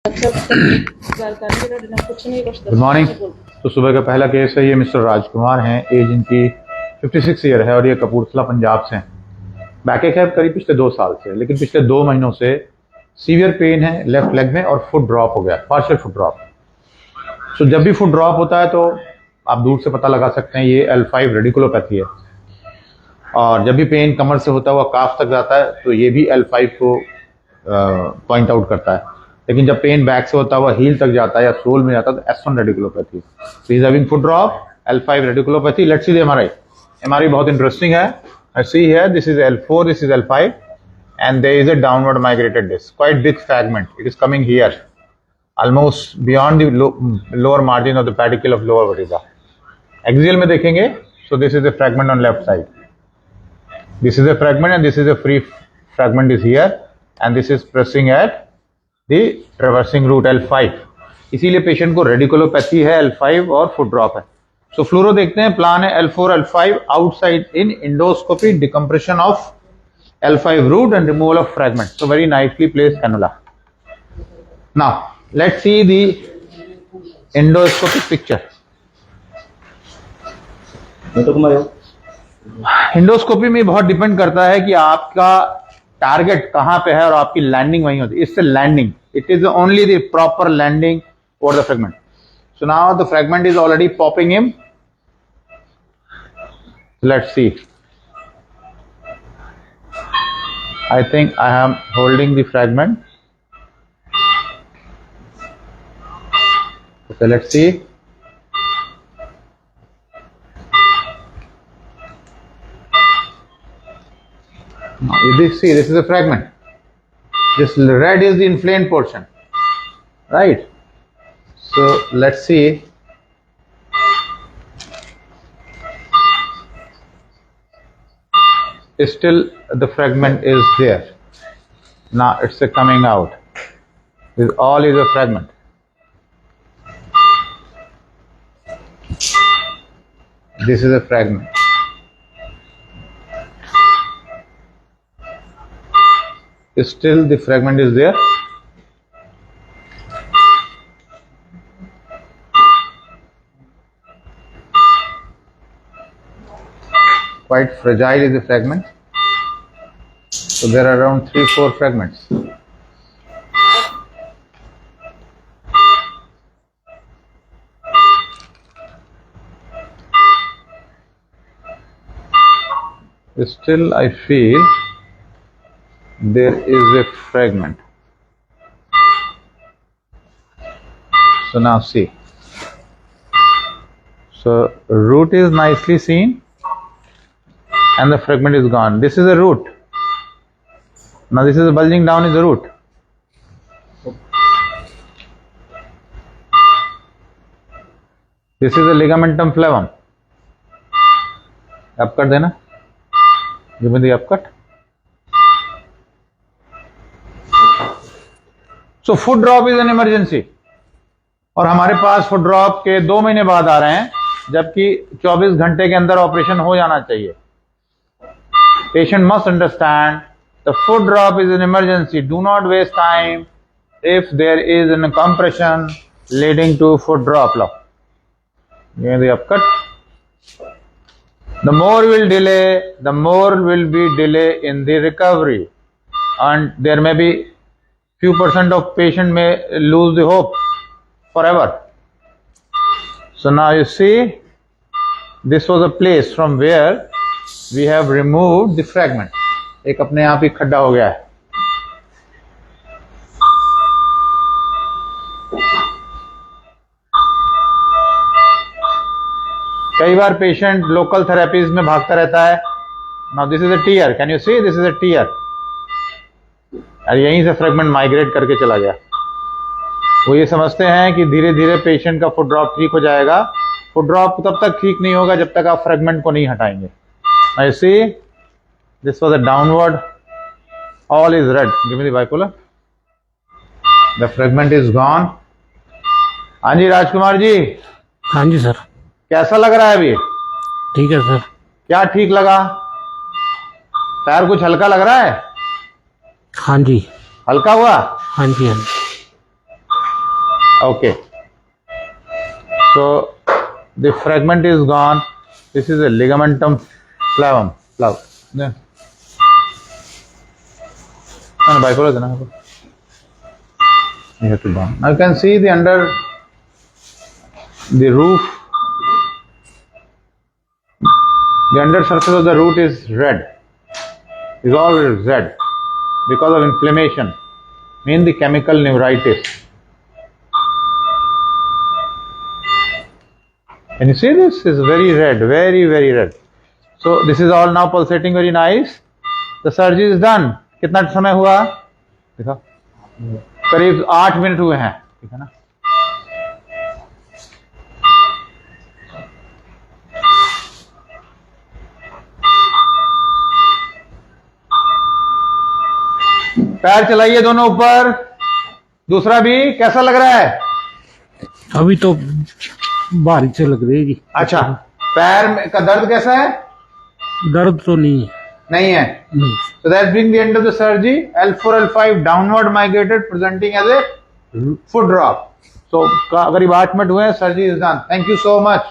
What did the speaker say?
Good morning. तो सुबह का पहला केस है, ये मिस्टर राजकुमार हैं, एज इनकी 56 ईयर है और ये कपूरथला पंजाब से हैं। बैकएक है करीब पिछले 2 साल से, लेकिन पिछले 2 महीनों से सीवियर पेन है लेफ्ट लेग में और फुट ड्रॉप हो गया, पार्शियल फुट ड्रॉप। सो जब भी फुट ड्रॉप होता है तो आप दूर से पता लगा सकते हैं ये L5 रेडिकुलोपैथी है, और जब भी पेन कमर से होता हुआ काफ तक जाता है तो ये भी L5 को पॉइंट आउट करता है। लेकिन जब पेन बैक से होता हुआ हील तक जाता है या सोल में जाता है तो S1 radiculopathy. So is having foot drop, L5 radiculopathy. Let's see the MRI. MRI बहुत इंटरेस्टिंग है। I see here this is L4, this is L5 and there is a downward migrated disc, quite big fragment. It is coming here, almost beyond the lower margin of the pedicle of lower vertebra. Axial में देखेंगे, so this is a fragment on left side. This is a fragment and this is a free fragment is here, and this is pressing at the traversing root L5. इसीलिए patient को radiculopathy है, L5 और foot drop है। सो फ्लोरो देखते हैं, plan है L4 L5 outside in endoscopy, decompression of L5 root and removal of fragment. So very nicely placed cannula. Now let's see the endoscopic picture. Endoscopy में बहुत depend करता है कि आपका टारगेट कहां पे है और आपकी लैंडिंग वहीं होती है। इससे landing, it is only the proper landing over the fragment. So now the fragment is already popping in. Let's see. I think I am holding the fragment. Okay, let's see. Now, see, this is a fragment. This red is the inflamed portion, right? So let's see. Still the fragment is there. Now it's coming out. This all is a fragment. This is a fragment. Still the fragment is there. Quite fragile is the fragment. So there are around 3-4 fragments. Still I feel there is a fragment. So now see. So root is nicely seen and the fragment is gone. This is a root. Now this is bulging down is the root. This is the ligamentum flavum. Up कर देना. Give me the upcut. So foot drop is an emergency. और हमारे पास foot drop के 2 महीने बाद आ रहे हैं, जबकि 24 घंटे के अंदर ऑपरेशन हो जाना चाहिए। Patient must understand the foot drop is an emergency. Do not waste time if there is a compression leading to foot drop. Give the upcut. The more will delay, the more will be delay in the recovery, and there may be few % of patient may lose the hope forever. So now you see, this was a place from where we have removed the fragment. एक अपने आप ही खड्डा हो गया है। कई बार patient local therapies में भागता रहता है। Now this is a tear, can you see, this is a tear, और यहीं से फ्रेगमेंट माइग्रेट करके चला गया। वो ये समझते हैं कि धीरे धीरे पेशेंट का फुट ड्रॉप ठीक हो जाएगा। फुट ड्रॉप तब तक ठीक नहीं होगा जब तक आप फ्रेगमेंट को नहीं हटाएंगे। आई सी this was a downward, all is red. Give me the bipolar. The fragment is gone. हाँ जी राजकुमार जी। हाँ जी सर। कैसा लग रहा है अभी? ठीक है सर। क्या ठीक लगा? पैर कुछ हल्का लग रहा है? हाँ जी। हल्का हुआ? हाँ जी हाँ जी। Okay. So the fragment is gone. This is a ligamentum flavum. Yeah. No, bipolar. You have to burn. Now you can see the under the roof. The under surface of the root is red. Is all red because of inflammation. Mean the chemical neuritis. Can you see this? Is very red, very red. So this is all now pulsating very nice. The surgery is done. कितना समय हुआ? देखा? करीब 8 minute हुए हैं. ठीक है ना? पैर चलाइए दोनों ऊपर. दूसरा भी कैसा लग रहा है? अभी तो भारी से लग रही है जी. अच्छा, पैर में का दर्द कैसा है? दर्द तो नहीं है. नहीं. So that brings the end of the surgery. L4, L5 downward migrated, presenting as a foot drop. So करीब 8 मिनट हुए हैं. Surgery is done. Thank you so much.